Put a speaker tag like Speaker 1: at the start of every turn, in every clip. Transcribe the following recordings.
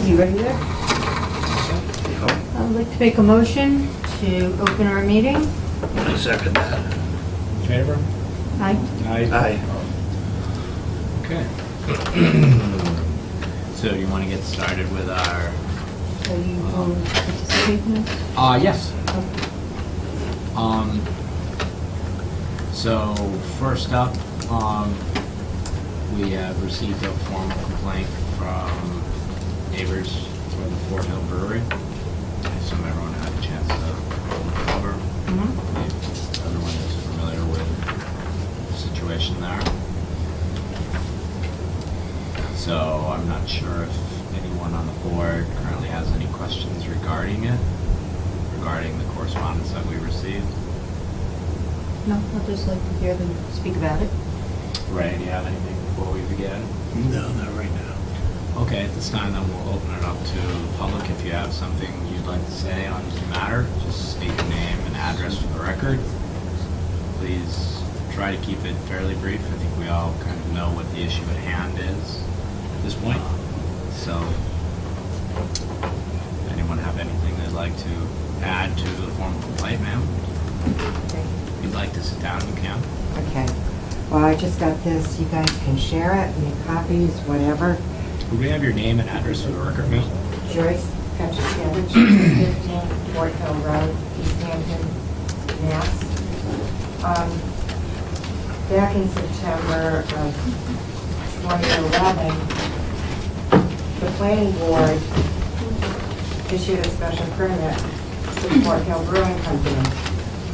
Speaker 1: You ready there? I'd like to make a motion to open our meeting.
Speaker 2: I second that.
Speaker 3: In favor?
Speaker 1: Aye.
Speaker 2: Aye.
Speaker 3: Okay. So you want to get started with our...
Speaker 1: Are you going to participate in this?
Speaker 3: Yes.
Speaker 1: Okay.
Speaker 3: So first up, we have received a formal complaint from neighbors for the Fort Hill Brewery. I assume everyone had a chance to cover. Everyone is familiar with the situation there. So I'm not sure if anyone on the board currently has any questions regarding it, regarding the correspondence that we received.
Speaker 1: No, I'd just like to hear them speak about it.
Speaker 3: Ray, do you have anything before we begin?
Speaker 2: No, not right now.
Speaker 3: Okay, at this time then we'll open it up to the public. If you have something you'd like to say on the matter, just state your name and address for the record. Please try to keep it fairly brief. I think we all kind of know what the issue at hand is at this point. So, anyone have anything they'd like to add to the formal complaint, ma'am?
Speaker 4: Okay.
Speaker 3: If you'd like to sit down, you can.
Speaker 4: Okay. Well, I just got this. You guys can share it, make copies, whatever.
Speaker 3: Would we have your name and address for the record, ma'am?
Speaker 4: Joyce Petroscavich, 15 Fort Hill Road, Easthampton, Mass. Back in September of 2011, the planning board issued a special permit to Fort Hill Brewing Company.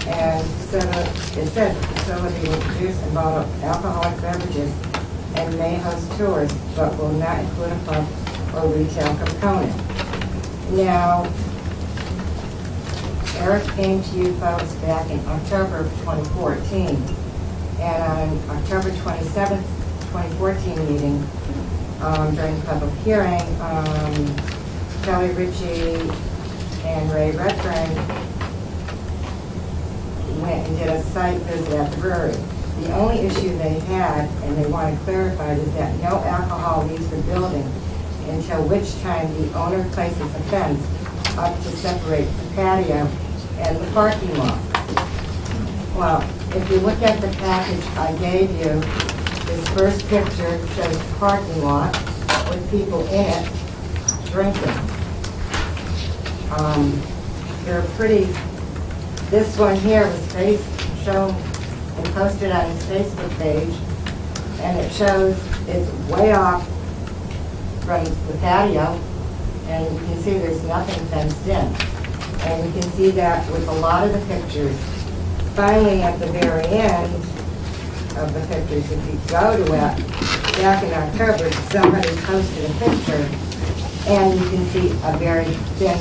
Speaker 4: And it said the facility will produce and bottle alcoholic beverages and may host tours, but will not include a pub or retail component. Now, Eric came to you folks back in October of 2014, and on October 27th, 2014 meeting, during the public hearing, Kelly Ritchie and Ray Redfern went and did a site visit at the brewery. The only issue they had, and they wanted clarified, is that no alcohol leaves the building until which time the owner places a fence up to separate the patio and the parking lot. Well, if you look at the package I gave you, this first picture shows the parking lot with people in it drinking. They're pretty. This one here was shown and posted on his Facebook page, and it shows it's way off from the patio, and you can see there's nothing fenced in. And you can see that with a lot of the pictures. Finally, at the very end of the pictures, if you go to it, back in October, somebody posted a picture, and you can see a very thin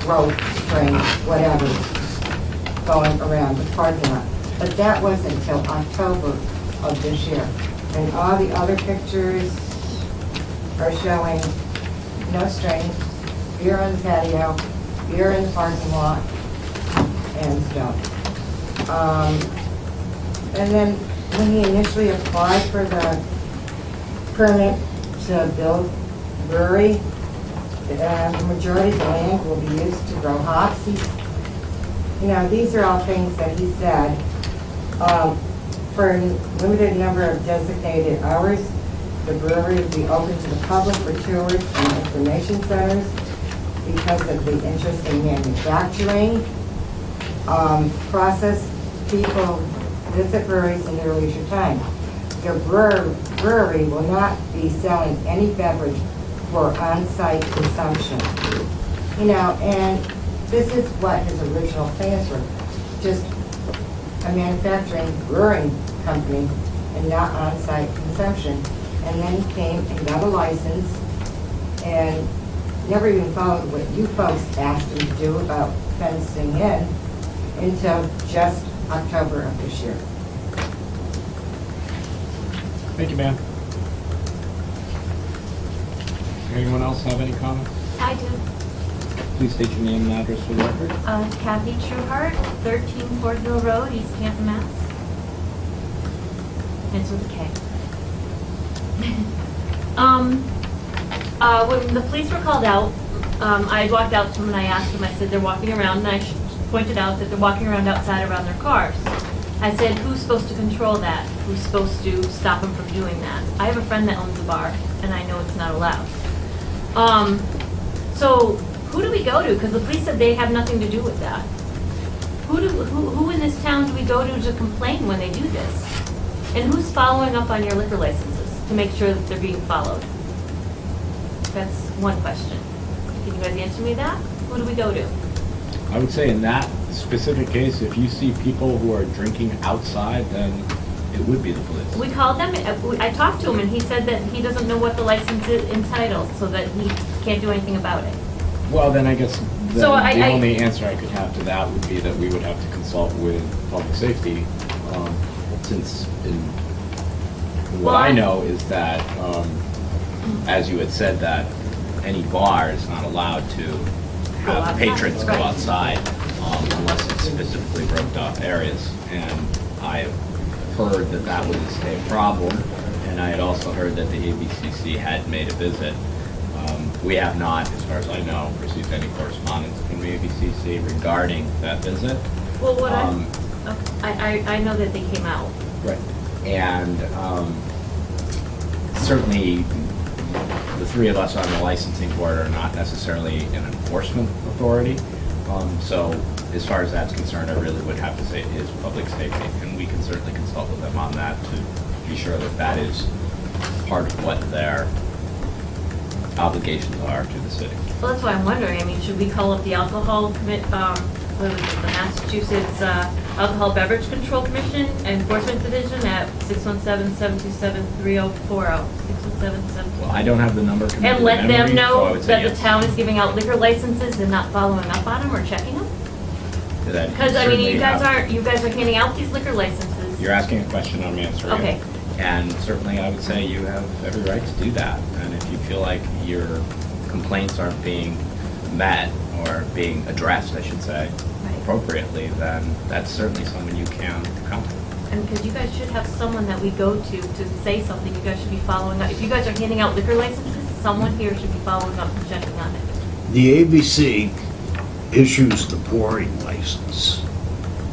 Speaker 4: rope string, whatever, going around the parking lot. But that wasn't until October of this year. And all the other pictures are showing no string, beer on the patio, beer in the parking lot, and stuff. And then when he initially applied for the permit to build brewery, the majority of the land will be used to grow hops. These are all things that he said. For a limited number of designated hours, the brewery will be open to the public for tours and information centers because of the interest in manufacturing process. People visit breweries in their leisure time. The brewery will not be selling any beverage for on-site consumption. And this is what his original plans were, just a manufacturing brewing company and not on-site consumption. And then he came and got a license and never even followed what you folks asked him to do about fencing in until just October of this year.
Speaker 3: Thank you, ma'am. Anyone else have any comments?
Speaker 5: I do.
Speaker 3: Please state your name and address for the record.
Speaker 5: Kathy Trueheart, 13 Fort Hill Road, Easthampton, Mass. It's with a K. When the police were called out, I had walked out to them and I asked them, I said, they're walking around, and I pointed out that they're walking around outside around their cars. I said, who's supposed to control that? Who's supposed to stop them from doing that? I have a friend that owns a bar, and I know it's not allowed. So who do we go to? Because the police said they have nothing to do with that. Who in this town do we go to complain when they do this? And who's following up on your liquor licenses to make sure that they're being followed? That's one question. Can you guys answer me that? Who do we go to?
Speaker 3: I would say in that specific case, if you see people who are drinking outside, then it would be the police.
Speaker 5: We called them, I talked to him, and he said that he doesn't know what the license is entitled, so that he can't do anything about it.
Speaker 3: Well, then I guess
Speaker 5: So
Speaker 3: the only answer I could have to that would be that we would have to consult with public safety, since what I know is that, as you had said, that any bar is not allowed to have patrons go outside unless it's specifically roped off areas. And I heard that that was a problem, and I had also heard that the ABCC had made a visit. We have not, as far as I know, received any correspondence from the ABCC regarding that visit.
Speaker 5: Well, what I know that they came out.
Speaker 3: Right. And certainly the three of us on the licensing board are not necessarily an enforcement authority. So as far as that's concerned, I really would have to say it is public safety, and we can certainly consult with them on that to be sure that that is part of what their obligations are to the city.
Speaker 5: Well, that's why I'm wondering, I mean, should we call up the alcohol what was it, the Massachusetts Alcohol Beverage Control Commission Enforcement Division at 617-727-3040, 617-727.
Speaker 3: Well, I don't have the number committed
Speaker 5: And
Speaker 3: to
Speaker 5: let
Speaker 3: memory,
Speaker 5: them
Speaker 3: so I
Speaker 5: know
Speaker 3: would say
Speaker 5: that the
Speaker 3: yes.
Speaker 5: town is giving out liquor licenses and not following up on them or checking them?
Speaker 3: That
Speaker 5: Because, I mean,
Speaker 3: certainly
Speaker 5: you guys
Speaker 3: have-
Speaker 5: are handing out these liquor licenses.
Speaker 3: You're asking a question, I'm answering it.
Speaker 5: Okay.
Speaker 3: And certainly I would say you have every right to do that. And if you feel like your complaints aren't being met or being addressed, I should say,
Speaker 5: Right.
Speaker 3: appropriately, then that's certainly someone you can contact.
Speaker 5: And because you guys should have someone that we go to say something, you guys should be following up. If you guys are handing out liquor licenses, someone here should be following up and checking on it.
Speaker 2: The ABC issues the pouring license,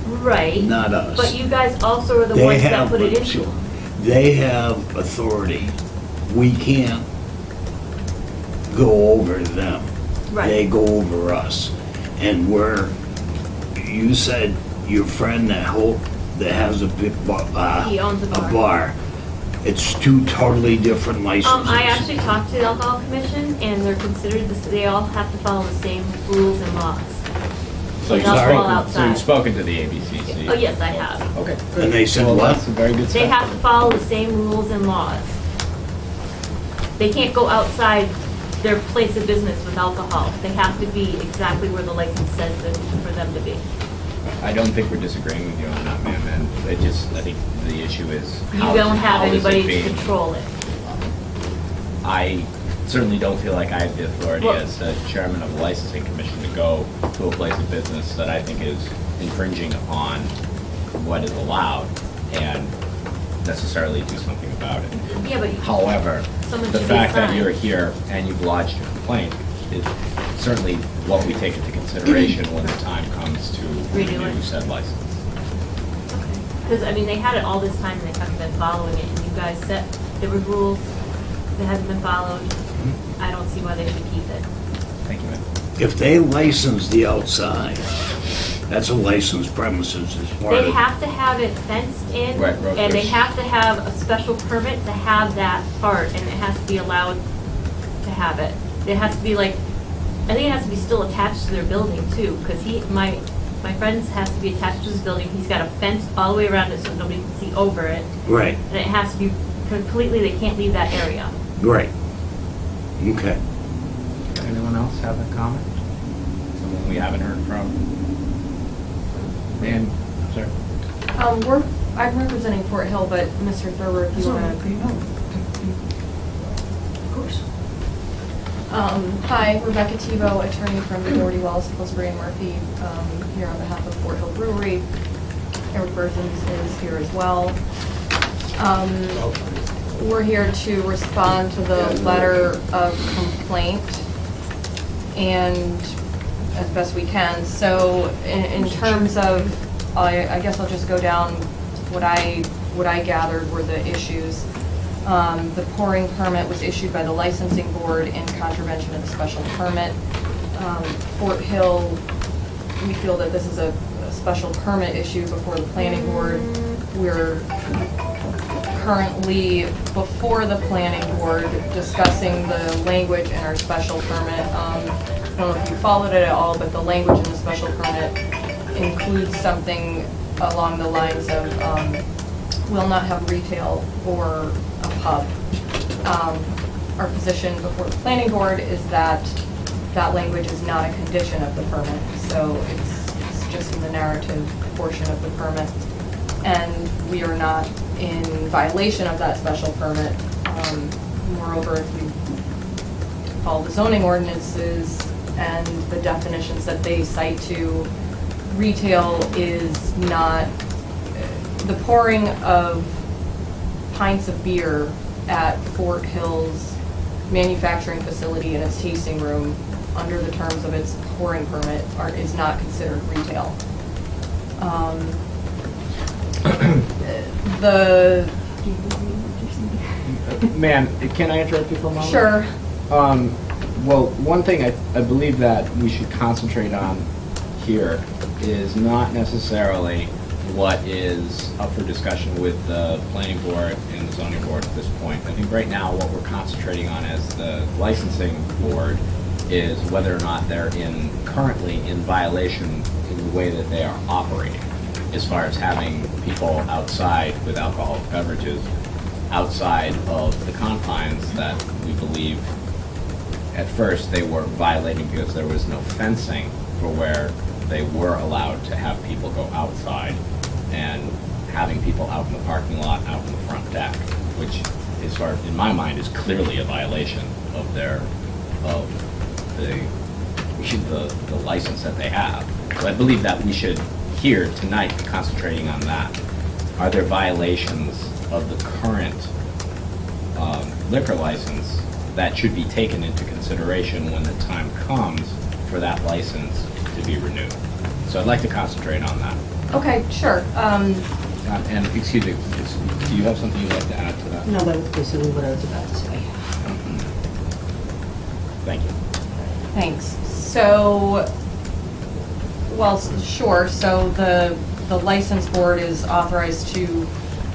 Speaker 5: Right.
Speaker 2: not us.
Speaker 5: But you guys also are the
Speaker 2: They
Speaker 5: ones that
Speaker 2: have,
Speaker 5: put it into.
Speaker 2: they have authority. We can't go over them.
Speaker 5: Right.
Speaker 2: They go over us. And you said your friend that has a big
Speaker 5: He owns a bar.
Speaker 2: bar. It's two totally different licenses.
Speaker 5: I actually talked to the Alcohol Commission, and they're considered, they all have to follow the same rules and laws.
Speaker 3: So
Speaker 5: They'll fall
Speaker 3: so
Speaker 5: outside.
Speaker 3: you've spoken to the ABCC?
Speaker 5: Oh, yes, I have.
Speaker 3: Okay.
Speaker 2: And they said
Speaker 3: Well,
Speaker 2: what?
Speaker 3: that's a very good step.
Speaker 5: They have to follow the same rules and laws. They can't go outside their place of business with alcohol. They have to be exactly where the license says for them to be.
Speaker 3: I don't think we're disagreeing with you on that, ma'am, and I think the issue is
Speaker 5: You
Speaker 3: how
Speaker 5: don't have
Speaker 3: how is it
Speaker 5: anybody to
Speaker 3: being-
Speaker 5: control it.
Speaker 3: I certainly don't feel like I have the authority
Speaker 5: Well-
Speaker 3: as the chairman of the licensing commission to go to a place of business that I think is infringing upon what is allowed and necessarily do something about it.
Speaker 5: Yeah, but
Speaker 3: However,
Speaker 5: Someone
Speaker 3: the
Speaker 5: should be
Speaker 3: fact that
Speaker 5: assigned.
Speaker 3: you're here and you've lodged your complaint is certainly what we take into consideration when the time comes to
Speaker 5: Redo
Speaker 3: renew
Speaker 5: it.
Speaker 3: said license.
Speaker 5: Because, I mean, they had it all this time and they haven't been following it. And you guys set, there were rules that hasn't been followed. I don't see why they should keep it.
Speaker 3: Thank you, ma'am.
Speaker 2: If they license the outside, that's a licensed premises as part
Speaker 5: They
Speaker 2: of.
Speaker 5: have to have it fenced in.
Speaker 3: Right,
Speaker 5: And they
Speaker 3: there's-
Speaker 5: have to have a special permit to have that part, and it has to be allowed to have it. It has to be like, I think it has to be still attached to their building too, because my friend's has to be attached to his building. He's got a fence all the way around it so nobody can see over it.
Speaker 2: Right,
Speaker 5: And it has to be completely, they can't leave that area.
Speaker 2: right. Okay.
Speaker 3: Anyone else have a comment? Someone we haven't heard from? Dan, sir?
Speaker 6: I'm representing Fort Hill, but Mr. Thurber, if you want to.
Speaker 1: Of course.
Speaker 6: Hi, Rebecca Tebow, attorney from Doherty Wells, Pillsbury and Murphy, here on behalf of Fort Hill Brewery. Eric Berthens is here as well. We're here to respond to the letter of complaint and as best we can. So in terms of, I guess I'll just go down what I gathered were the issues. The pouring permit was issued by the licensing board in contravention of the special permit. Fort Hill, we feel that this is a special permit issue before the planning board. We're currently before the planning board discussing the language in our special permit. I don't know if you followed it at all, but the language in the special permit includes something along the lines of will not have retail or a pub. Our position before the planning board is that that language is not a condition of the permit, so it's just in the narrative portion of the permit. And we are not in violation of that special permit. Moreover, if you follow the zoning ordinances and the definitions that they cite to, retail is not, the pouring of pints of beer at Fort Hill's manufacturing facility in its tasting room under the terms of its pouring permit is not considered retail.
Speaker 3: Ma'am, can I interrupt you for a moment?
Speaker 6: Sure.
Speaker 3: Well, one thing I believe that we should concentrate on here is not necessarily what is up for discussion with the planning board and the zoning board at this point. I think right now what we're concentrating on as the licensing board is whether or not they're currently in violation in the way that they are operating, as far as having people outside with alcoholic beverages outside of the confines that we believe at first they were violating because there was no fencing for where they were allowed to have people go outside, and having people out in the parking lot, out in the front deck, which, as far in my mind, is clearly a violation of the license that they have. So I believe that we should here tonight be concentrating on that. Are there violations of the current liquor license that should be taken into consideration when the time comes for that license to be renewed? So I'd like to concentrate on that.
Speaker 6: Okay, sure.
Speaker 3: And excuse me, do you have something you'd like to add to that?
Speaker 1: No, that was basically what I was about to say.
Speaker 3: Thank you.
Speaker 6: Thanks. So, well, sure. So the license board is authorized to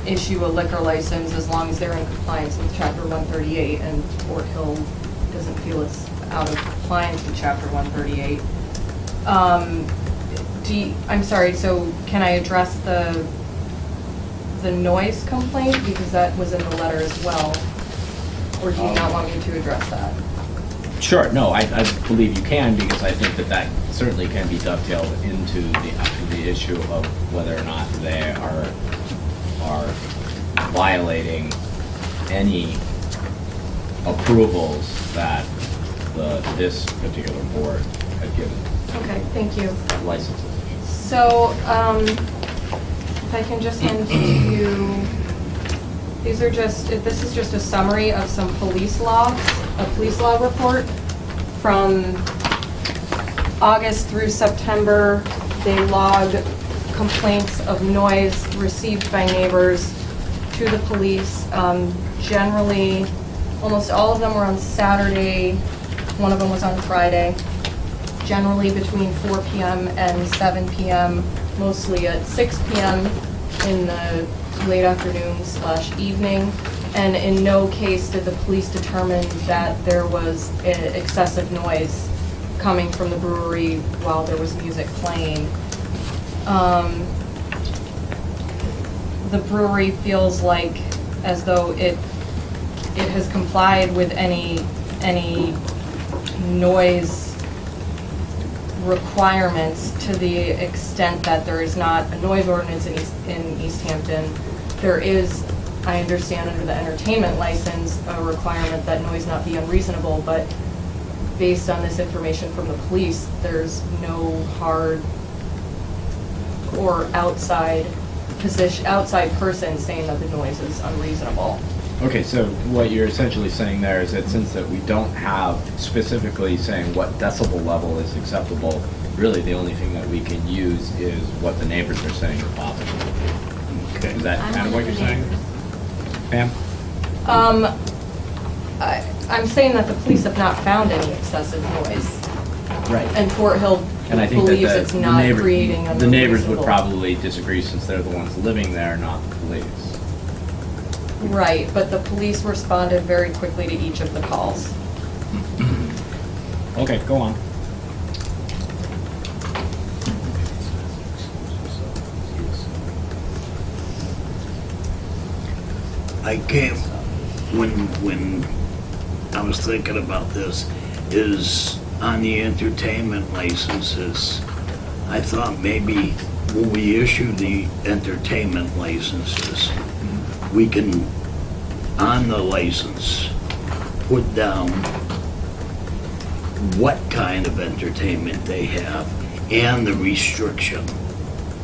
Speaker 6: issue a liquor license as long as they're in compliance with Chapter 138, and Fort Hill doesn't feel it's out of compliance with Chapter 138. I'm sorry, so can I address the noise complaint? Because that was in the letter as well. Or do you not want me to address that?
Speaker 3: Sure, no, I believe you can, because I think that certainly can be dovetailed into the issue of whether or not they are violating any approvals that this particular board had given.
Speaker 6: Okay, thank you.
Speaker 3: Licenses.
Speaker 6: So, if I can just hand to you, this is just a summary of some police logs, a police log report from August through September. They log complaints of noise received by neighbors to the police. Generally, almost all of them were on Saturday, one of them was on Friday. Generally between 4 p.m. and 7 p.m., mostly at 6 p.m. in the late afternoon/evening. And in no case did the police determine that there was excessive noise coming from the brewery while there was music playing. The brewery feels like as though it has complied with any noise requirements to the extent that there is not a noise ordinance in Easthampton. There is, I understand, under the entertainment license, a requirement that noise not be unreasonable, but based on this information from the police, there's no hard or outside person saying that the noise is unreasonable.
Speaker 3: Okay, so what you're essentially saying there is that since that we don't have specifically saying what decibel level is acceptable, really the only thing that we can use is what the neighbors are saying is bothersome.
Speaker 2: Okay.
Speaker 3: Is that
Speaker 5: I'm
Speaker 3: kind of what
Speaker 5: with
Speaker 3: you're
Speaker 5: the
Speaker 3: saying?
Speaker 5: neighbors.
Speaker 3: Pam?
Speaker 6: I'm saying that the police have not found any excessive noise,
Speaker 3: Right.
Speaker 6: and Fort Hill
Speaker 3: And I think that
Speaker 6: believes it's not creating
Speaker 3: the neighbors would
Speaker 6: unreasonable.
Speaker 3: probably disagree since they're the ones living there, not the police.
Speaker 6: Right, but the police responded very quickly to each of the calls.
Speaker 3: Okay, go on.
Speaker 2: I came, when I was thinking about this, is on the entertainment licenses, I thought maybe when we issue the entertainment licenses, we can, on the license, put down what kind of entertainment they have and the restriction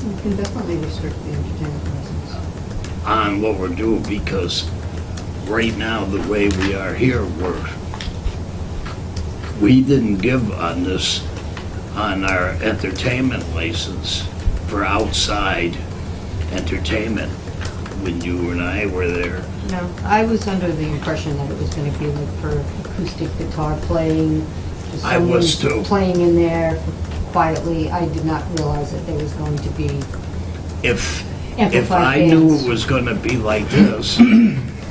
Speaker 1: You can definitely restrict the entertainment license.
Speaker 2: on what we're doing, because right now, the way we are here, we didn't give on this, on our entertainment license for outside entertainment when you and I were there.
Speaker 1: No, I was under the impression that it was gonna be like for acoustic guitar playing, just
Speaker 2: I was
Speaker 1: someone
Speaker 2: too.
Speaker 1: playing in there quietly. I did not realize that there was going to be
Speaker 2: If
Speaker 1: amplified
Speaker 2: I knew
Speaker 1: bands.
Speaker 2: it was gonna be like this,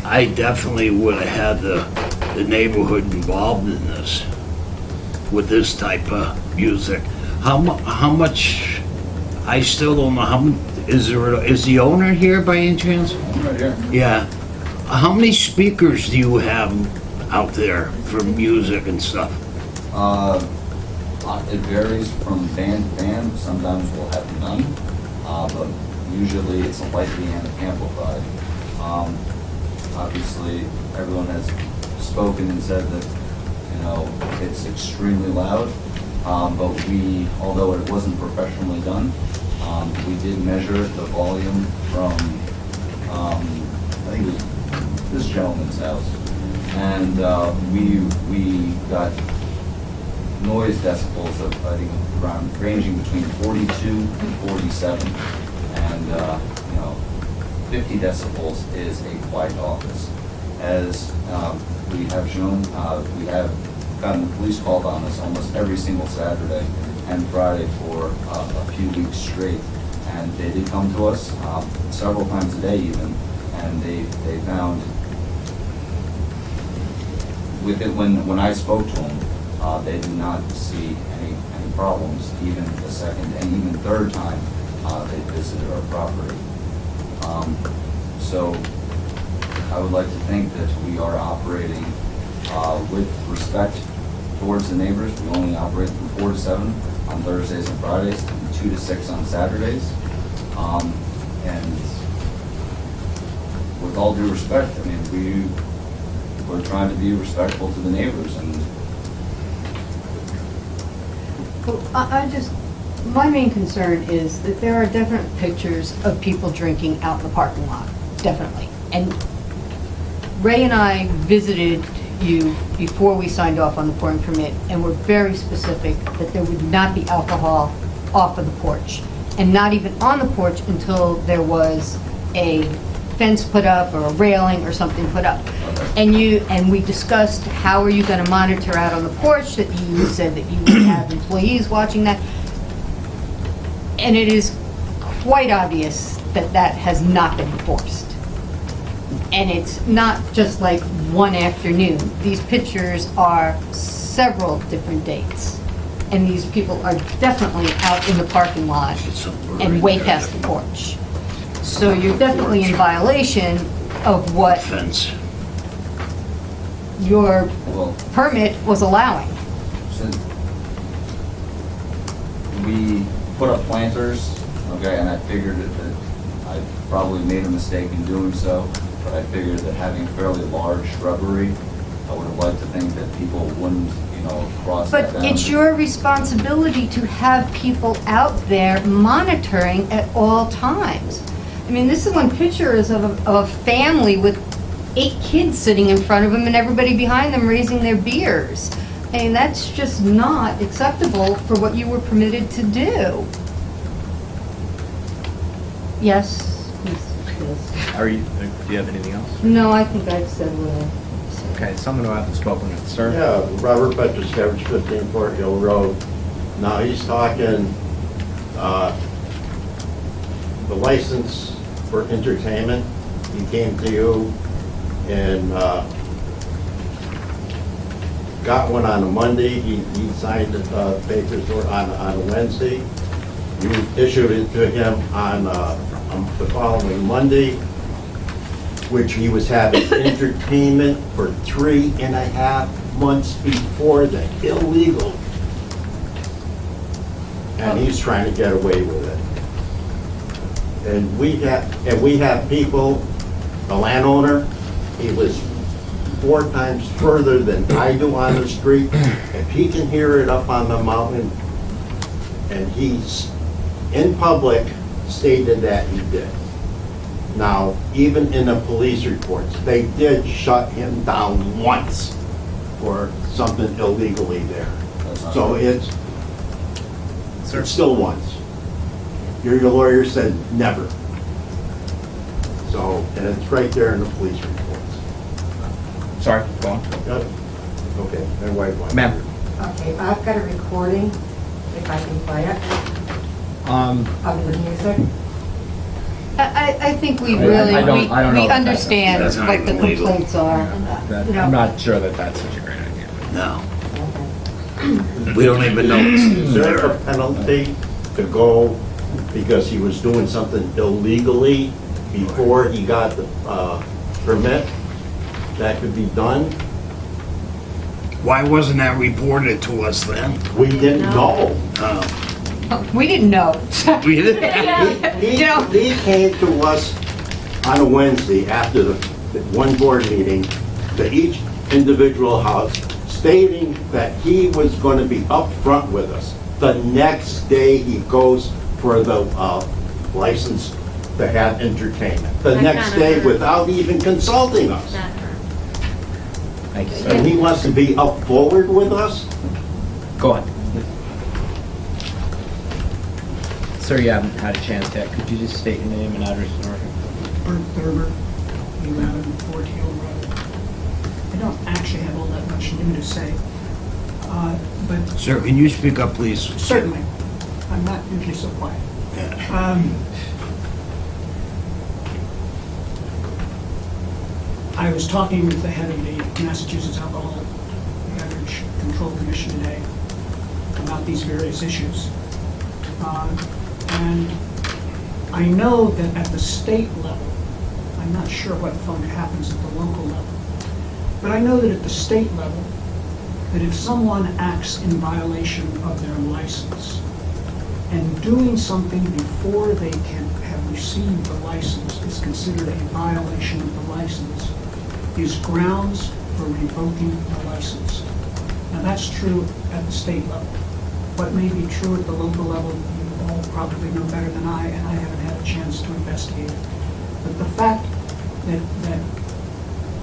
Speaker 2: I definitely would have had the neighborhood involved in this, with this type of music. How much, I still don't know, is the owner here by any chance?
Speaker 7: Right here.
Speaker 2: Yeah. How many speakers do you have out there for music and stuff?
Speaker 7: It varies from band to band. Sometimes we'll have none, but usually it's lightly amplified. Obviously, everyone has spoken and said that, you know, it's extremely loud. But we, although it wasn't professionally done, we did measure the volume from, I think it was this gentleman's house. And we got noise decibels of, I think, around ranging between 42 and 47. And, you know, 50 decibels is a quiet office. As we have shown, we have gotten police called on us almost every single Saturday and Friday for a few weeks straight. And they did come to us several times a day even, and they found with it, when I spoke to them, they did not see any problems, even the second and even third time they visited our property. So I would like to think that we are operating with respect towards the neighbors. We only operate from 4 to 7 on Thursdays and Fridays, and 2 to 6 on Saturdays. And with all due respect, I mean, we're trying to be respectful to the neighbors, and
Speaker 1: Well, my main concern is that there are definite pictures of people drinking out in the parking lot, definitely. And Ray and I visited you before we signed off on the pouring permit, and were very specific that there would not be alcohol off of the porch, and not even on the porch until there was a fence put up or a railing or something put up. And we discussed how are you going to monitor out on the porch, that you said that you would have employees watching that. And it is quite obvious that that has not been enforced. And it's not just like one afternoon. These pictures are several different dates. And these people are definitely out in the parking lot and way past the porch. So you're definitely in violation of what
Speaker 2: Fence.
Speaker 1: your
Speaker 7: well,
Speaker 1: permit was allowing.
Speaker 7: since we put up planters, okay, and I figured that I probably made a mistake in doing so, but I figured that having fairly large shrubbery, I would have liked to think that people wouldn't, you know, cross that
Speaker 1: But
Speaker 7: boundary.
Speaker 1: it's your responsibility to have people out there monitoring at all times. I mean, this is one picture is of a family with 8 kids sitting in front of him and everybody behind them raising their beers. I mean, that's just not acceptable for what you were permitted to do. Yes, yes.
Speaker 3: Do you have anything else?
Speaker 1: No, I think I've said what I said.
Speaker 3: Okay, someone who hasn't spoken, sir?
Speaker 8: Yeah, Robert Petroskevich, 15 Fort Hill Road. Now, he's talking, the license for entertainment. He came to you and got one on a Monday. He signed the papers on a Wednesday. You issued it to him on the following Monday, which he was having entertainment for 3.5 months before the illegal. And he's trying to get away with it. And we have people, the landowner, he was 4 times further than I do on the street. If he can hear it up on the mountain, and he's in public stated that he did. Now, even in the police reports, they did shut him down once for something illegally there. So it's still once. Your lawyer said never. So, and it's right there in the police reports.
Speaker 3: Sorry, go on.
Speaker 8: Okay, and wait one.
Speaker 3: Ma'am.
Speaker 4: Okay, I've got a recording, if I can play it, of the music.
Speaker 1: I think we
Speaker 3: I
Speaker 1: really,
Speaker 3: don't know
Speaker 1: we
Speaker 3: if that's-
Speaker 1: understand
Speaker 2: that's not
Speaker 1: what the
Speaker 2: even legal.
Speaker 1: complaints are.
Speaker 3: That-
Speaker 1: You know.
Speaker 3: I'm not sure that that's such a great idea.
Speaker 2: No,
Speaker 4: Okay.
Speaker 2: we don't even know
Speaker 8: Is
Speaker 2: it's
Speaker 8: there a
Speaker 2: there.
Speaker 8: penalty to go because he was doing something illegally before he got the permit? That could be done?
Speaker 2: Why wasn't that reported to us then?
Speaker 8: We didn't know.
Speaker 1: We didn't know.
Speaker 2: We didn't.
Speaker 8: He came to us on a Wednesday after the one board meeting to each individual house stating that he was going to be upfront with us. The next day he goes for the license to have entertainment. The
Speaker 5: That
Speaker 8: next
Speaker 5: kinda
Speaker 8: day
Speaker 5: hurt.
Speaker 8: without even consulting us.
Speaker 5: That hurt.
Speaker 3: Thank you,
Speaker 8: And
Speaker 3: sir.
Speaker 8: he wants to be up forward with us?
Speaker 3: Go on. Sir, you haven't had a chance yet. Could you just state your name and address for the record?
Speaker 9: Bert Thurber, 11 Fort Hill Road. I don't actually have all that much new to say, but
Speaker 2: Sir, can you speak up, please?
Speaker 9: certainly, I'm not usually so quiet. I was talking with the head of the Massachusetts Alcohol Beverage Control Commission today about these various issues. And I know that at the state level, I'm not sure what happens at the local level, but I know that at the state level, that if someone acts in violation of their license and doing something before they can have received the license is considered a violation of the license, is grounds for revoking the license. Now that's true at the state level. What may be true at the local level, you all probably know better than I, and I haven't had a chance to investigate it. But the fact that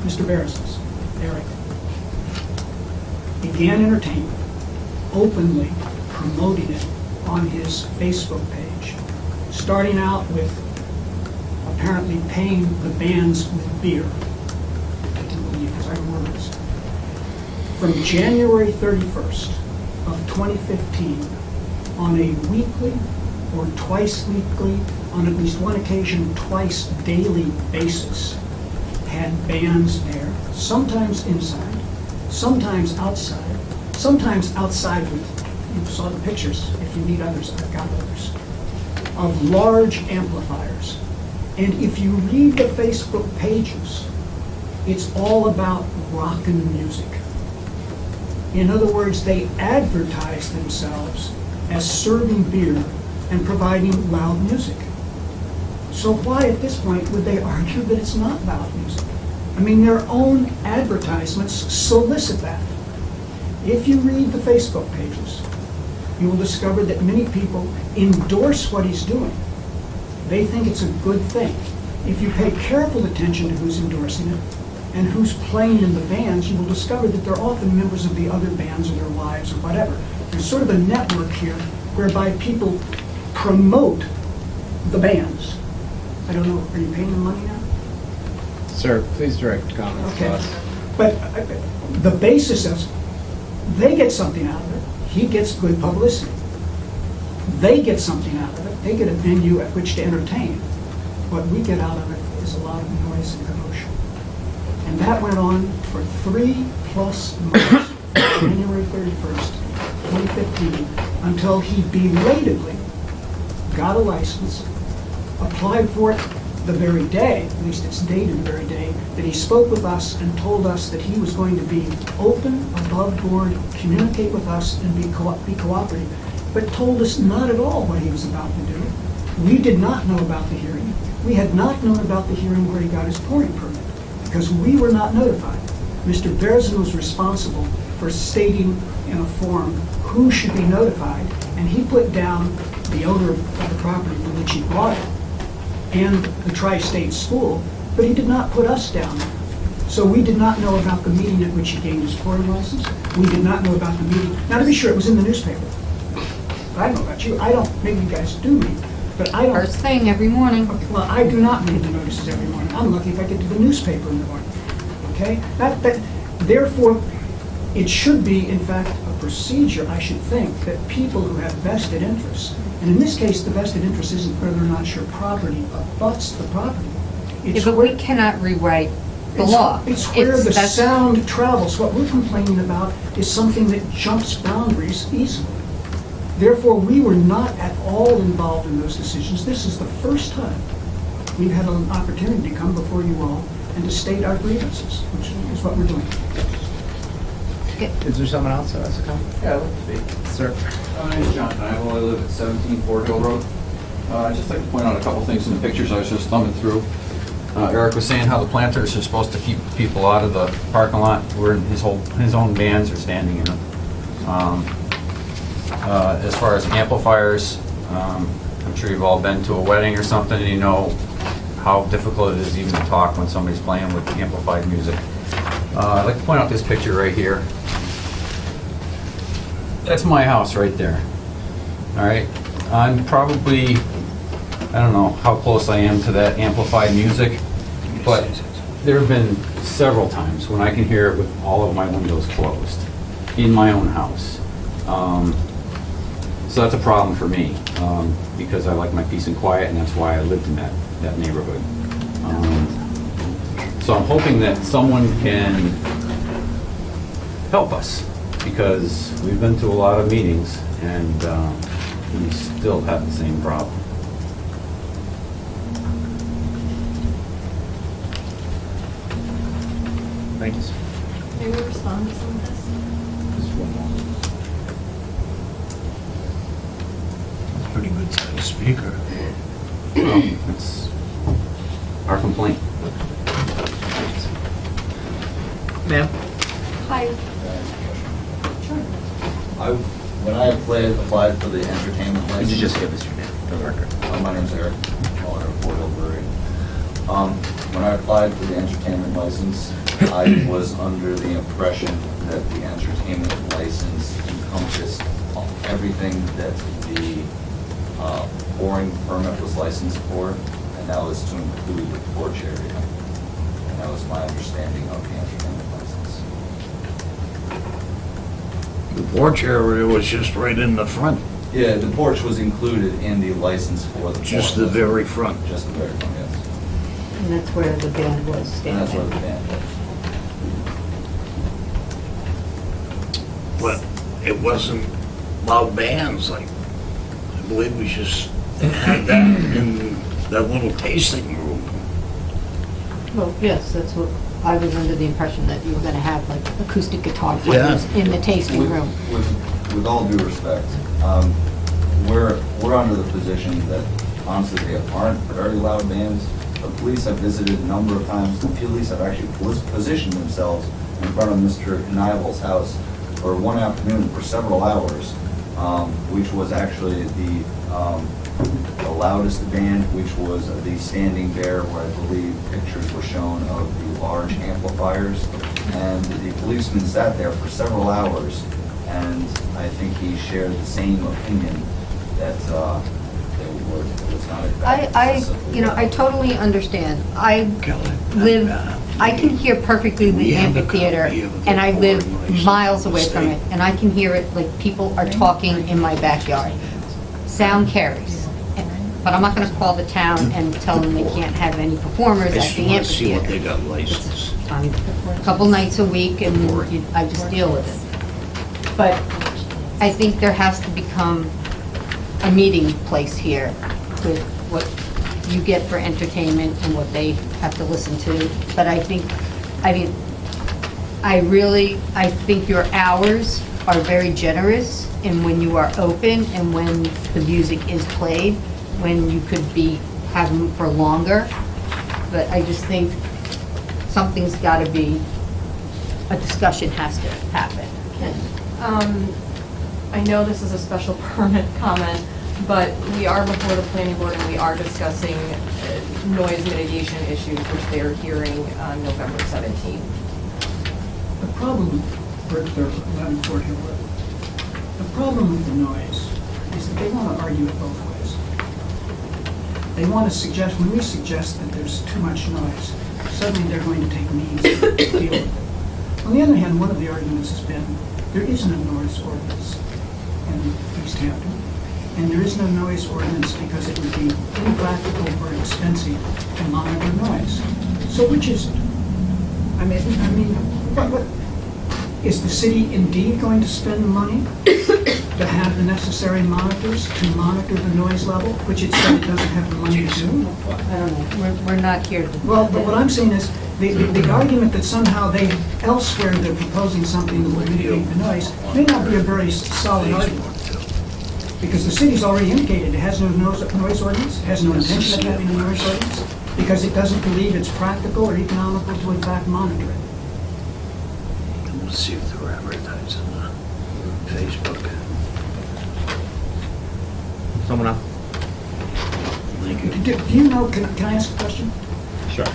Speaker 9: Mr. Barris's, Eric, began entertainment, openly promoting it on his Facebook page, starting out with apparently paying the bands with beer. I didn't believe his own words. From January 31st of 2015, on a weekly or twice weekly, on at least one occasion twice daily basis, had bands there, sometimes inside, sometimes outside with, you saw the pictures, if you need others, I've got others, of large amplifiers. And if you read the Facebook pages, it's all about rockin' music. In other words, they advertise themselves as serving beer and providing loud music. So why at this point would they argue that it's not loud music? I mean, their own advertisements solicit that. If you read the Facebook pages, you will discover that many people endorse what he's doing. They think it's a good thing. If you pay careful attention to who's endorsing it, and who's playing in the bands, you will discover that they're often members of the other bands or their wives or whatever. There's sort of a network here whereby people promote the bands. I don't know, are you paying them money now?
Speaker 3: Sir, please direct comments to
Speaker 9: Okay.
Speaker 3: us.
Speaker 9: But the basis is, they get something out of it. He gets good publicity. They get something out of it. They get a venue at which to entertain. What we get out of it is a lot of noise and commotion. And that went on for 3+ months, January 31st, 2015, until he belatedly got a license, applied for it the very day, at least it's dated the very day, that he spoke with us and told us that he was going to be open, above board, communicate with us, and be cooperative, but told us not at all what he was about to do. We did not know about the hearing. We had not known about the hearing where he got his pouring permit, because we were not notified. Mr. Berzin was responsible for stating in a form who should be notified, and he put down the owner of the property from which he bought it, and the Tri-State School, but he did not put us down. So we did not know about the meeting at which he gained his pouring license. We did not know about the meeting. Now, to be sure, it was in the newspaper. I don't know about you. I don't, maybe you guys do read, but I don't.
Speaker 1: First thing, every morning.
Speaker 9: Okay, well, I do not read the notices every morning. I'm lucky if I get to the newspaper in the morning. Okay? Therefore, it should be, in fact, a procedure, I should think, that people who have vested interests, and in this case, the vested interest isn't whether or not your property abuts the property.
Speaker 1: Yeah,
Speaker 9: It's
Speaker 1: but
Speaker 9: where-
Speaker 1: we cannot rewrite the
Speaker 9: it's-
Speaker 1: law.
Speaker 9: It's where the
Speaker 1: that's-
Speaker 9: sound travels. What we're complaining about is something that jumps boundaries easily. Therefore, we were not at all involved in those decisions. This is the first time we've had an opportunity to come before you all and to state our grievances, which is what we're doing.
Speaker 3: Is there someone else that has a comment?
Speaker 10: Yeah, I'd like to speak.
Speaker 3: Sir?
Speaker 10: My name's John Knivel. I live at 17 Fort Hill Road. I'd just like to point out a couple things in the pictures I was just thumbing through. Eric was saying how the planters are supposed to keep people out of the parking lot where his own bands are standing in them. As far as amplifiers, I'm sure you've all been to a wedding or something and you know how difficult it is even to talk when somebody's playing with amplified music. I'd like to point out this picture right here. That's my house right there. All right, I'm probably, I don't know how close I am to that amplified music, but there have been several times when I can hear it with all of my windows closed in my own house. So that's a problem for me, because I like my peace and quiet, and that's why I lived in that neighborhood. So I'm hoping that someone can help us, because we've been to a lot of meetings, and we still have the same problem.
Speaker 3: Thank you, sir.
Speaker 6: May we respond to some of this?
Speaker 3: Just one more.
Speaker 2: Pretty good sized speaker.
Speaker 10: That's our complaint.
Speaker 3: Ma'am?
Speaker 6: Hi.
Speaker 7: When I applied for the entertainment license.
Speaker 3: Would you just give us your name for the record?
Speaker 7: My name's Eric, owner of Fort Hill Brewery. When I applied for the entertainment license, I was under the impression that the entertainment license encompassed everything that the pouring permit was licensed for, and that was to include the porch area. And that was my understanding of the entertainment license.
Speaker 2: The porch area was just right in the front,
Speaker 7: Yeah, the porch was included in the license for the
Speaker 2: just the
Speaker 7: pouring.
Speaker 2: very front.
Speaker 7: Just the very front, yes.
Speaker 1: And that's where the band was
Speaker 7: And
Speaker 1: standing.
Speaker 7: that's where the band was.
Speaker 2: But it wasn't loud bands, like, I believe we just had that in that little tasting room.
Speaker 1: Well, yes, that's what, I was under the impression that you were gonna have like acoustic guitar
Speaker 2: Yeah.
Speaker 1: players in the tasting
Speaker 7: With-
Speaker 1: room.
Speaker 7: With all due respect, we're under the position that honestly, they aren't very loud bands. The police have visited a number of times. The police have actually positioned themselves in front of Mr. Knivel's house for one afternoon for several hours, which was actually the the loudest band, which was the Standing Bear, where I believe pictures were shown of the large amplifiers. And the policeman sat there for several hours, and I think he shared the same opinion that it was not
Speaker 1: I totally understand. I live, I can hear perfectly the
Speaker 2: We have a
Speaker 1: amphitheater,
Speaker 2: copy of the
Speaker 1: and I live
Speaker 2: recording
Speaker 1: miles
Speaker 2: license
Speaker 1: away from
Speaker 2: in
Speaker 1: it,
Speaker 2: the
Speaker 1: and I can hear it like people are talking in my backyard. Sound carries. But I'm not gonna call the town and tell them they can't have any performers
Speaker 2: I
Speaker 1: at
Speaker 2: just
Speaker 1: the
Speaker 2: want to see what
Speaker 1: amphitheater.
Speaker 2: they got licensed.
Speaker 1: A couple nights a week, and I just deal with it. But I think there has to become a meeting place here with what you get for entertainment and what they have to listen to. But I think your hours are very generous in when you are open and when the music is played, when you could have them for longer. But I just think something's got to be, a discussion has to happen.
Speaker 6: I know this is a special permit comment, but we are before the planning board and we are discussing noise mitigation issues, which they are hearing on November 17th.
Speaker 9: The problem, for 11 Fort Hill Road, the problem with the noise is that they want to argue it both ways. They want to suggest, when we suggest that there's too much noise, suddenly they're going to take means to deal with it. On the other hand, one of the arguments has been, there is no noise ordinance in Easthampton, and there is no noise ordinance because it would be impractical or expensive to monitor noise. So which is it? I mean, what is the city indeed going to spend money to have the necessary monitors to monitor the noise level, which it said it doesn't have the money to do?
Speaker 1: I don't know, we're not here to.
Speaker 9: Well, but what I'm saying is, the argument that somehow elsewhere they're proposing something that would mitigate the noise may not be a very solid argument. Because the city's already indicated it has no noise ordinance, has no intention of having a noise ordinance, because it doesn't believe it's practical or economical to in fact monitor it.
Speaker 2: Let's see if they're advertising on Facebook.
Speaker 3: Someone else?
Speaker 2: Thank you.
Speaker 9: Do you know, can I ask a question?
Speaker 3: Sure.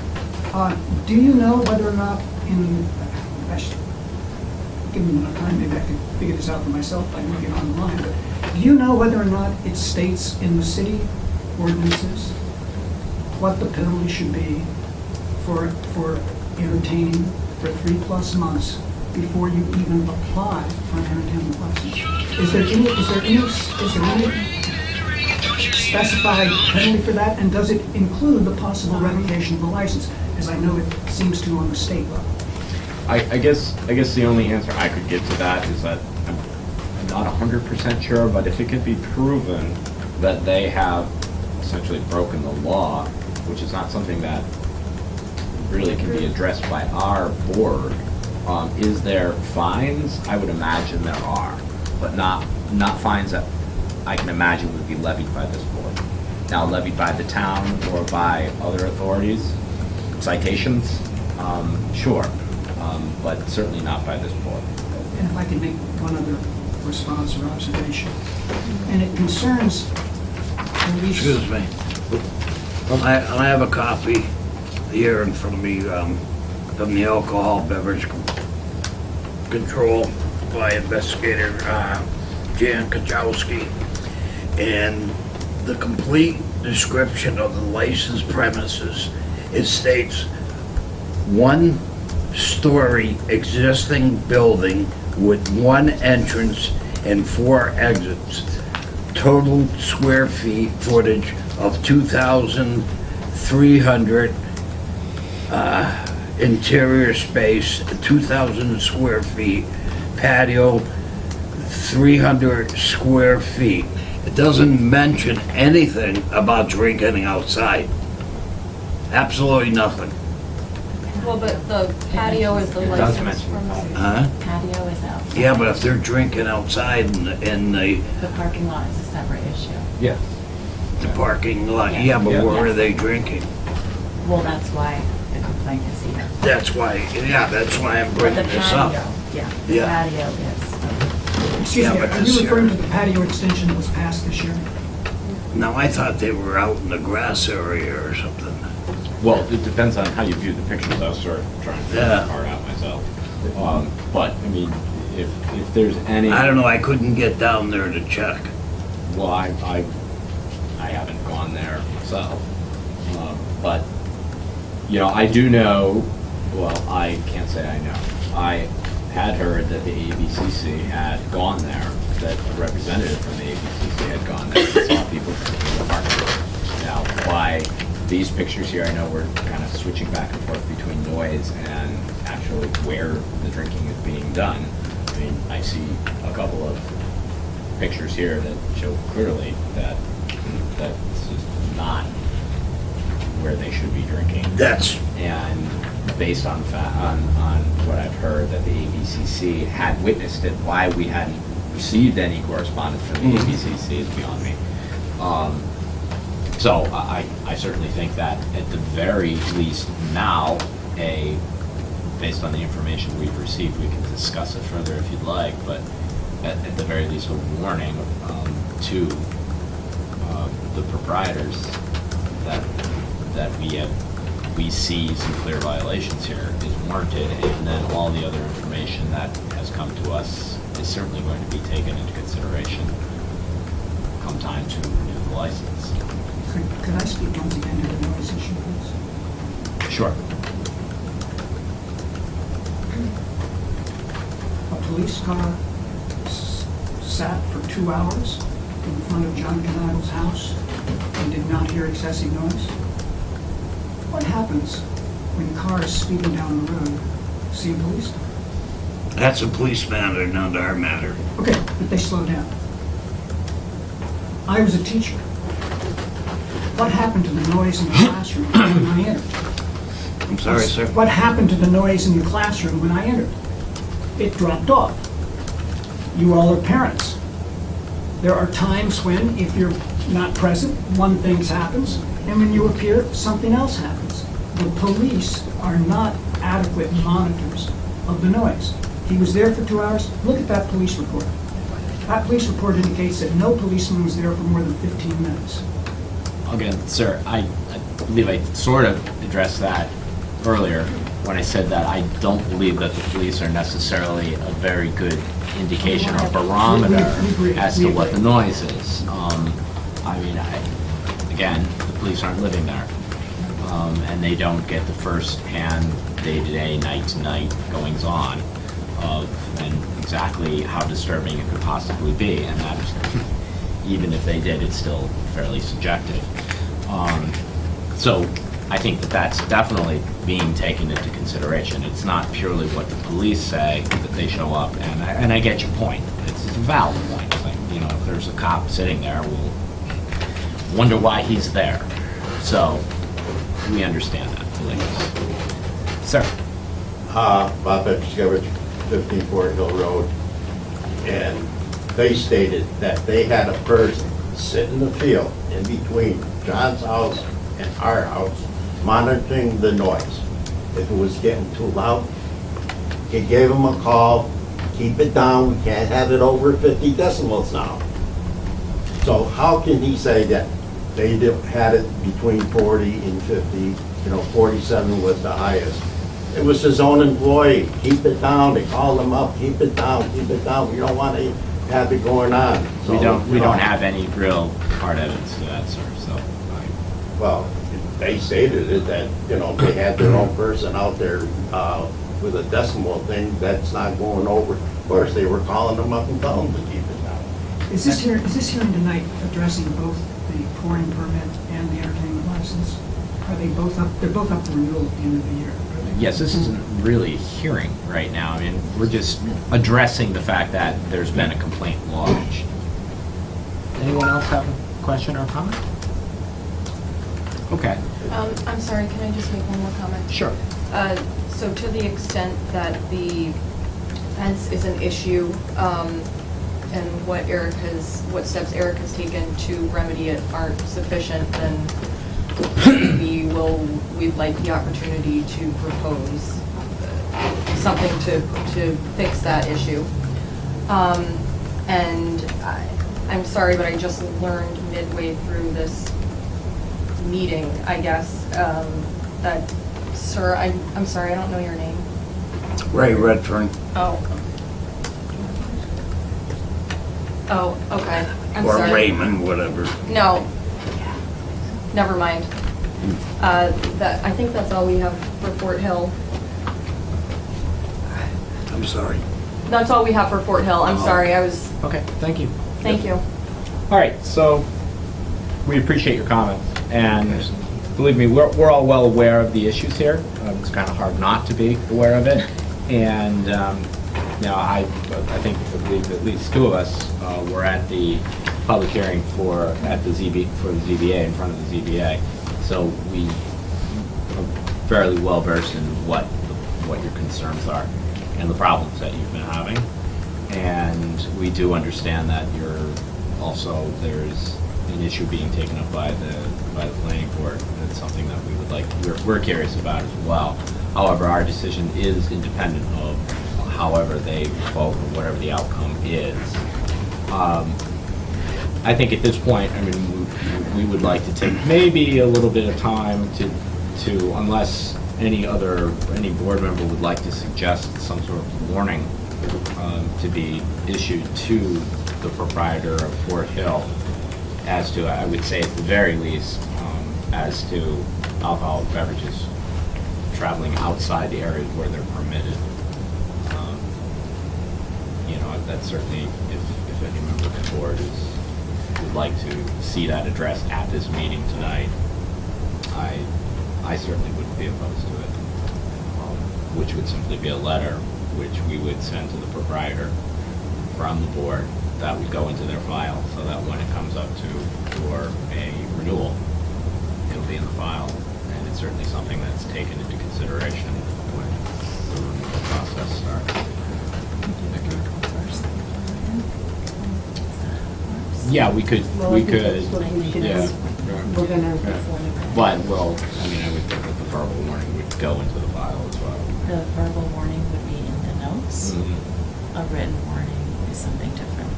Speaker 9: Do you know whether or not give me enough time, maybe I can figure this out for myself by looking online, but do you know whether or not it states in the city ordinances what the penalty should be for entertaining for 3+ months before you even apply for an entertainment license? Is there any specified penalty for that, and does it include the possible revocation of the license, as I know it seems to on the state level?
Speaker 3: I guess the only answer I could give to that is that I'm not 100% sure, but if it could be proven that they have essentially broken the law, which is not something that really can be addressed by our board, is there fines? I would imagine there are, but not fines that I can imagine would be levied by this board. Now, levied by the town or by other authorities, citations, sure, but certainly not by this board.
Speaker 9: And if I could make one other response or observation, and it concerns at least...
Speaker 2: Excuse me. I have a copy here in front of me from the Alcohol Beverage Control by Investigator Jan Kachowski, and the complete description of the licensed premises. It states 1-story existing building with 1 entrance and 4 exits. Total square feet footage of 2,300. Interior space 2,000 square feet. Patio 300 square feet. It doesn't mention anything about drinking outside. Absolutely nothing.
Speaker 6: Well, but the patio is the
Speaker 3: It does
Speaker 6: license
Speaker 3: mention
Speaker 6: from the city.
Speaker 2: Huh?
Speaker 11: Patio is outside.
Speaker 2: Yeah, but if they're drinking outside in the
Speaker 11: The parking lot is a separate issue.
Speaker 3: Yes.
Speaker 2: parking lot, yeah, but
Speaker 3: Yeah.
Speaker 2: where are they drinking?
Speaker 11: Well, that's why the complaint is here.
Speaker 2: That's why I'm
Speaker 11: But
Speaker 2: bringing
Speaker 11: the
Speaker 2: this up.
Speaker 11: patio, yeah, the
Speaker 2: Yeah.
Speaker 11: patio is.
Speaker 9: Excuse
Speaker 2: Yeah,
Speaker 9: me,
Speaker 2: but
Speaker 9: are
Speaker 2: this
Speaker 9: you referring to
Speaker 2: year-
Speaker 9: the patio extension that was passed this year?
Speaker 2: Now, I thought they were out in the grass area or something.
Speaker 3: Well, it depends on how you view the pictures. I was sort of trying to figure
Speaker 2: Yeah.
Speaker 3: that part out myself. But, I mean, if there's any...
Speaker 2: I don't know, I couldn't get down there to check.
Speaker 3: Well, I haven't gone there myself. But, you know, I do know, well, I can't say I know. I had heard that the ABCC had gone there, that a representative from the ABCC had gone there and saw people drinking in the parking lot. Now, by these pictures here, I know we're kind of switching back and forth between noise and actually where the drinking is being done. I mean, I see a couple of pictures here that show clearly that this is not where they should be drinking. And based on what I've heard, that the ABCC had witnessed it, why we hadn't received any correspondence from the ABCC is beyond me. So I certainly think that at the very least now, based on the information we've received, we can discuss it further if you'd like, but at the very least a warning to the proprietors that we see some clear violations here is warranted, and then all the other information that has come to us is certainly going to be taken into consideration come time to renew the license.
Speaker 9: Could I speak once again to the noise issue, please?
Speaker 3: Sure.
Speaker 9: A police car sat for 2 hours in front of John Canigal's house and did not hear excessive noise? What happens when cars speeding down the road see a police car?
Speaker 2: That's a police matter, not our matter.
Speaker 9: Okay, but they slow down. I was a teacher. What happened to the noise in the classroom when I entered?
Speaker 2: I'm sorry, sir.
Speaker 9: What happened to the noise in the classroom when I entered? It dropped off. You all are parents. There are times when, if you're not present, one thing happens, and when you appear, something else happens. The police are not adequate monitors of the noise. He was there for 2 hours. Look at that police report. That police report indicates that no policeman was there for more than 15 minutes.
Speaker 3: Again, sir, I believe I sort of addressed that earlier when I said that I don't believe that the police are necessarily a very good indication or barometer as to what the noise is. I mean, again, the police aren't living there, and they don't get the first-hand, day-to-day, night-to-night goings-on of and exactly how disturbing it could possibly be, and that is, even if they did, it's still fairly subjective. So I think that that's definitely being taken into consideration. It's not purely what the police say that they show up, and I get your point. It's a valid point. It's like, you know, if there's a cop sitting there, we'll wonder why he's there. So we understand that. Sir.
Speaker 8: Bob Petroskevich, 15 Fort Hill Road, and they stated that they had a person sit in the field in between John's house and our house, monitoring the noise. If it was getting too loud, he gave them a call, keep it down, we can't have it over 50 decibels now. So how can he say that they had it between 40 and 50, you know, 47 was the highest? It was his own employee, keep it down, they called him up, keep it down, we don't want to have it going on. So,
Speaker 3: we don't have any real hard evidence to that, sir, so.
Speaker 8: Well, they stated it that, you know, they had their own person out there with a decimal thing that's not going over. Of course, they were calling them up and telling them to keep it down.
Speaker 9: Is this hearing tonight addressing both the pouring permit and the entertainment license? Are they both up? They're both up for renewal at the end of the year.
Speaker 3: Yes, this isn't really a hearing right now. I mean, we're just addressing the fact that there's been a complaint lodged. Anyone else have a question or comment? Okay.
Speaker 6: I'm sorry, can I just make one more comment?
Speaker 3: Sure.
Speaker 6: So to the extent that the fence is an issue, and what steps Eric has taken to remedy it aren't sufficient, then we'd like the opportunity to propose something to fix that issue. And I'm sorry, but I just learned midway through this meeting, I guess, that, sir, I'm sorry, I don't know your name.
Speaker 2: Ray Redfern,
Speaker 6: Oh. Oh, okay. I'm
Speaker 2: or
Speaker 6: sorry.
Speaker 2: Raymond, whatever.
Speaker 6: No. Never mind. That, I think that's all we have for Fort Hill.
Speaker 2: I'm sorry.
Speaker 6: That's all we have for Fort Hill. I'm sorry, I was,
Speaker 3: Okay, thank you.
Speaker 6: thank you.
Speaker 12: All right, so we appreciate your comments, and believe me, we're all well aware of the issues here. It's kind of hard not to be aware of it, and you know, I believe at least two of us were at the public hearing for the ZBA, in front of the ZBA, so we are fairly well versed in what your concerns are and the problems that you've been having. And we do understand that there's an issue being taken up by the planning board. It's something that we would like, we're curious about as well. However, our decision is independent of however they vote or whatever the outcome is. I think at this point, I mean, we would like to take maybe a little bit of time to unless any board member would like to suggest some sort of warning to be issued to the proprietor of Fort Hill as to, I would say at the very least, as to alcoholic beverages traveling outside the areas where they're permitted. You know, that's certainly, if any member of the board would like to see that addressed at this meeting tonight, I certainly wouldn't be opposed to it, which would simply be a letter which we would send to the proprietor from the board that would go into their file, so that when it comes up for a renewal, it'll be in the file, and it's certainly something that's taken into consideration when the renewal process starts. Yeah, we could,
Speaker 1: Well, I think that's what we should
Speaker 12: yeah.
Speaker 1: do. We're gonna,
Speaker 12: But, well, I mean, I would think that the verbal warning would go into the file as well.
Speaker 11: The verbal warning would be in the notes.
Speaker 12: Mhm.
Speaker 11: A written warning is something different.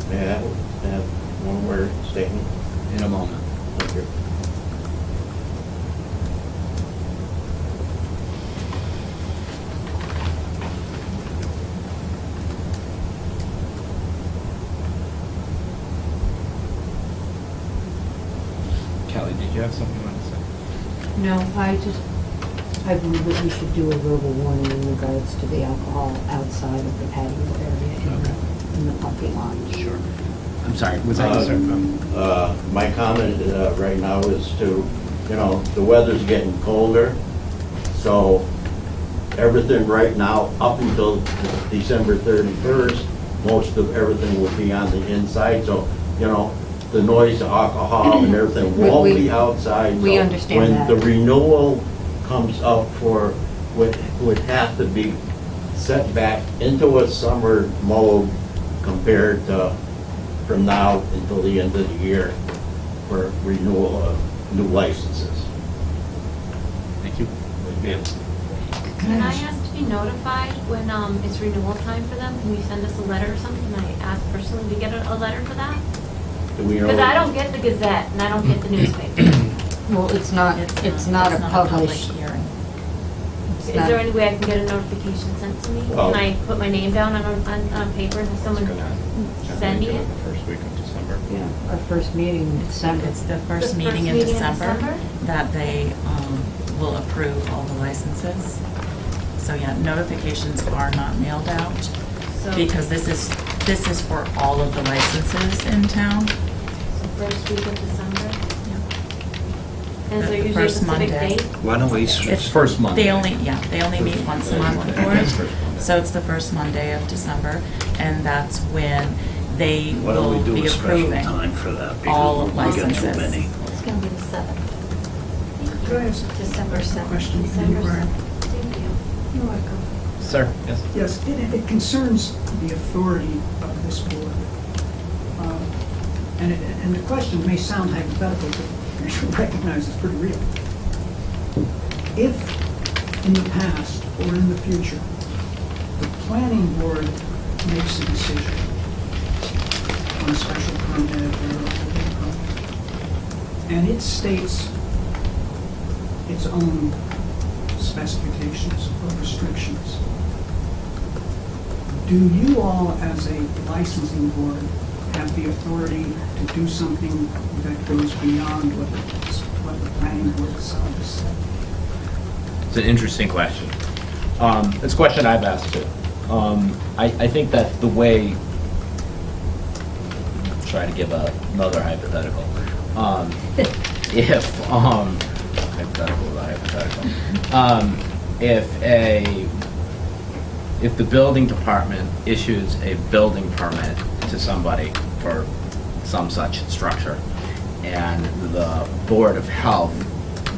Speaker 8: May I have one word statement?
Speaker 12: In a moment.
Speaker 8: Thank you.
Speaker 12: Kelly, did you have something you wanted to say?
Speaker 1: no, I believe that we should do a verbal warning in regards to the alcohol outside of the patio area in the parking lot.
Speaker 12: Sure. I'm sorry, was that you, sir?
Speaker 8: My comment right now is to, you know, the weather's getting colder, so everything right now, up until December 31st, most of everything will be on the inside, so, you know, the noise, the alcohol and everything won't be outside.
Speaker 1: We
Speaker 8: so
Speaker 1: understand that.
Speaker 8: When the renewal comes up for, would have to be set back into a summer mode compared to from now until the end of the year for renewal of new licenses.
Speaker 12: Thank you.
Speaker 5: Can I ask to be notified when it's renewal time for them? Can you send us a letter or something? Can I ask personally to get a letter for that?
Speaker 8: Do we know?
Speaker 5: Because I don't get the Gazette and I don't get the newspaper.
Speaker 1: Well, it's not a
Speaker 11: public
Speaker 1: published.
Speaker 11: hearing.
Speaker 1: it's
Speaker 5: Is
Speaker 1: not-
Speaker 5: there any way I can get a notification sent to me?
Speaker 8: Well-
Speaker 5: Can I put my name down on a paper and have someone send me it?
Speaker 12: The first week of December.
Speaker 1: Yeah, our first meeting in December.
Speaker 11: It's the first
Speaker 5: The
Speaker 11: meeting
Speaker 5: first
Speaker 11: in
Speaker 5: meeting in
Speaker 11: December
Speaker 5: December?
Speaker 11: that they will approve all the licenses. So yeah, notifications are not mailed out
Speaker 5: So-
Speaker 11: because this is for all of the licenses in town.
Speaker 5: So first week of December? And is
Speaker 11: The
Speaker 5: there usually a
Speaker 11: first
Speaker 5: specific
Speaker 11: Monday.
Speaker 5: date?
Speaker 2: Why don't we,
Speaker 11: It's
Speaker 12: First Monday.
Speaker 11: They only meet once a month, the board.
Speaker 12: First Monday.
Speaker 11: So it's the first Monday of December, and that's when they
Speaker 2: why don't
Speaker 11: will
Speaker 2: we do
Speaker 11: be
Speaker 2: a special
Speaker 11: approving.
Speaker 2: time for that?
Speaker 11: all
Speaker 2: Because we got too
Speaker 11: licenses.
Speaker 2: many.
Speaker 5: It's gonna be the 7th.
Speaker 9: Could I ask
Speaker 5: December
Speaker 9: a
Speaker 5: 7th.
Speaker 9: question?
Speaker 5: December
Speaker 9: You were-
Speaker 5: 7th. Thank you.
Speaker 9: You're welcome.
Speaker 12: Sir, yes?
Speaker 9: Yes, it concerns the authority of this board. And the question may sound hypothetical, but you should recognize it's pretty real. If, in the past or in the future, the planning board makes a decision and it states its own specifications or restrictions. Do you all, as a licensing board, have the authority to do something that goes beyond what the planning board itself has said?
Speaker 12: It's an interesting question. It's a question I've asked too. I think that the way, try to give another hypothetical. Hypothetical is a hypothetical. If the building department issues a building permit to somebody for some such structure, and the Board of Health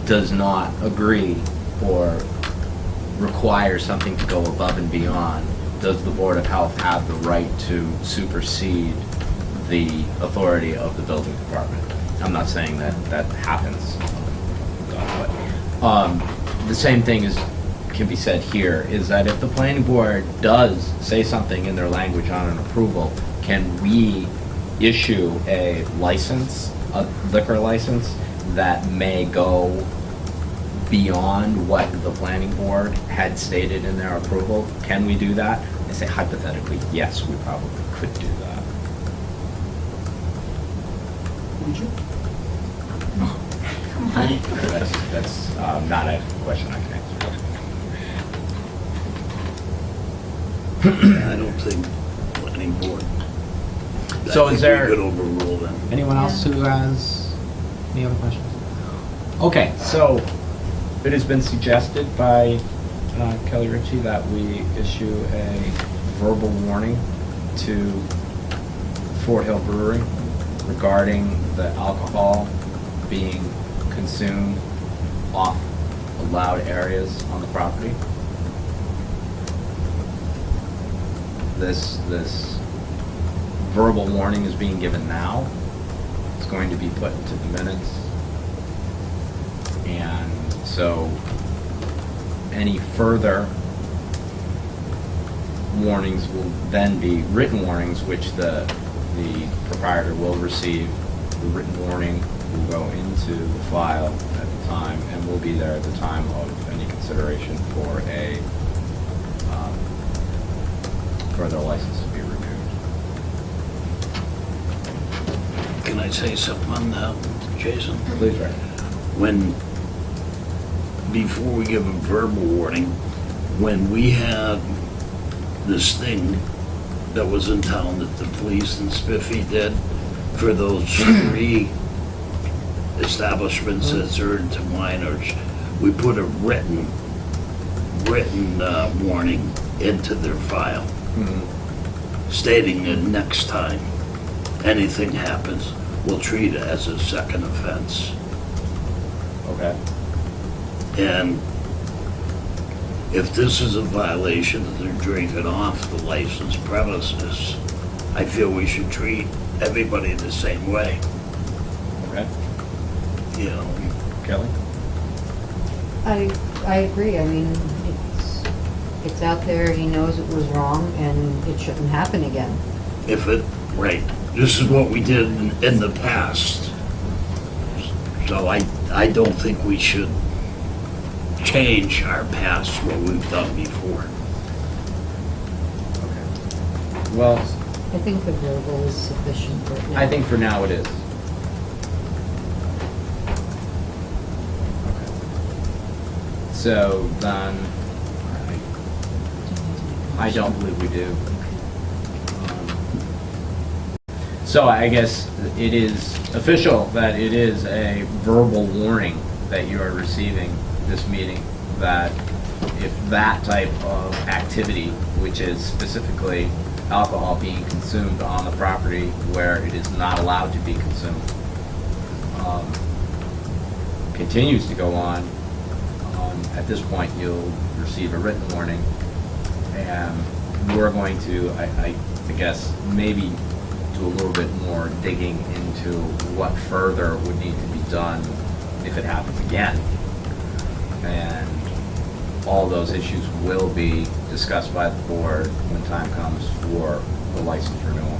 Speaker 12: does not agree or require something to go above and beyond, does the Board of Health have the right to supersede the authority of the building department? I'm not saying that that happens, but the same thing can be said here, is that if the planning board does say something in their language on an approval, can we issue a license, a liquor license, that may go beyond what the planning board had stated in their approval? Can we do that? I say hypothetically, yes, we probably could do that.
Speaker 9: Would you?
Speaker 12: That's not a question I can answer.
Speaker 2: I don't think planning board.
Speaker 12: So is there-
Speaker 2: I think we could overrule them.
Speaker 12: Anyone else who has any other questions? Okay, so it has been suggested by Kelly Ritchie that we issue a verbal warning to Fort Hill Brewery regarding the alcohol being consumed off allowed areas on the property. This verbal warning is being given now. It's going to be put into the minutes. And so any further warnings will then be written warnings, which the proprietor will receive. The written warning will go into the file at the time and will be there at the time of any consideration for a further license to be renewed.
Speaker 2: Can I say something on that, Jason?
Speaker 12: Please, Rick.
Speaker 2: Before we give a verbal warning, when we had this thing that was in town that the police and Spiffy did for those 3 establishments that served to minors, we put a written warning into their file, stating that next time anything happens, we'll treat it as a second offense.
Speaker 12: Okay.
Speaker 2: And if this is a violation that they're drinking off the licensed premises, I feel we should treat everybody the same way,
Speaker 12: Okay.
Speaker 2: you know?
Speaker 12: Kelly?
Speaker 1: I agree. I mean, it's out there, he knows it was wrong, and it shouldn't happen again.
Speaker 2: Right, this is what we did in the past. So I don't think we should change our past, what we've done before.
Speaker 12: Okay. Well,
Speaker 1: I think the verbal is sufficient right now.
Speaker 12: I think for now it is. Okay. So then, I don't believe we do. So I guess it is official that it is a verbal warning that you are receiving this meeting, that if that type of activity, which is specifically alcohol being consumed on the property where it is not allowed to be consumed, continues to go on, at this point you'll receive a written warning, and we're going to, I guess, maybe do a little bit more digging into what further would need to be done if it happens again. And all those issues will be discussed by the board when time comes for the license renewal.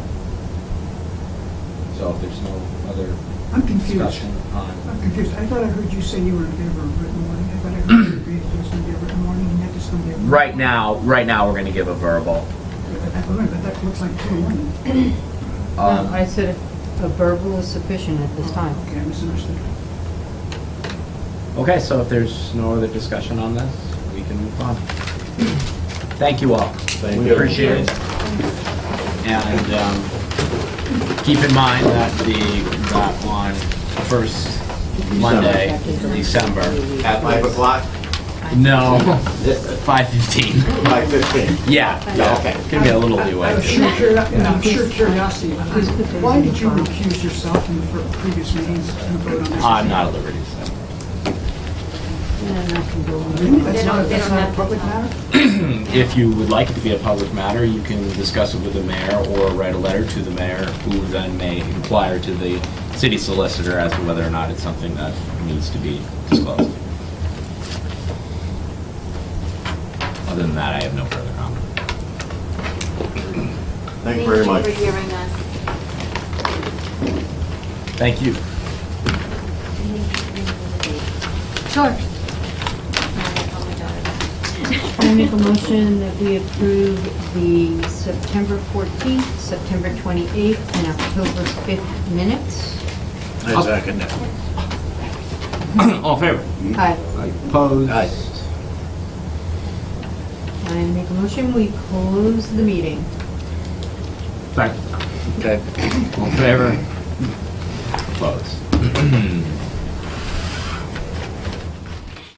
Speaker 12: So if there's no other
Speaker 9: I'm confused.
Speaker 12: discussion on.
Speaker 9: I'm confused. I thought I heard you say you were in favor of written warning. I thought I heard you agreed there was going to be a written warning and yet there's going to be a...
Speaker 12: Right now, we're going to give a verbal.
Speaker 9: But that looks like 2-1.
Speaker 1: No, I said a verbal is sufficient at this time.
Speaker 9: Okay, I misunderstood.
Speaker 12: Okay, so if there's no other discussion on this, we can move on. Thank you all. We appreciate it. And keep in mind that that on first Monday in December.
Speaker 8: At 5 o'clock,
Speaker 12: No, 5:15.
Speaker 8: 5:15.
Speaker 12: Yeah, okay. Give me a little leeway.
Speaker 9: I'm sure curiosity, why did you recuse yourself from the previous meetings and vote on this?
Speaker 12: I'm not at liberty, so.
Speaker 1: And I can go on.
Speaker 9: Really?
Speaker 5: They don't
Speaker 9: That's not a
Speaker 5: have to
Speaker 9: public
Speaker 5: talk.
Speaker 9: matter?
Speaker 12: If you would like it to be a public matter, you can discuss it with the mayor or write a letter to the mayor, who then may inquire to the city solicitor as to whether or not it's something that needs to be disclosed. Other than that, I have no further comment.
Speaker 8: Thank you very much.
Speaker 5: Thank you for hearing us.
Speaker 12: Thank you.
Speaker 1: Sure. I make a motion that we approve the September 14th, September 28th, and October 5th minutes.
Speaker 2: I second that.
Speaker 12: All in favor?
Speaker 1: Aye.
Speaker 12: Opposed?
Speaker 2: Aye.
Speaker 1: I make a motion, we close the meeting.
Speaker 12: Second.
Speaker 2: Okay.
Speaker 12: All in favor? Opposed?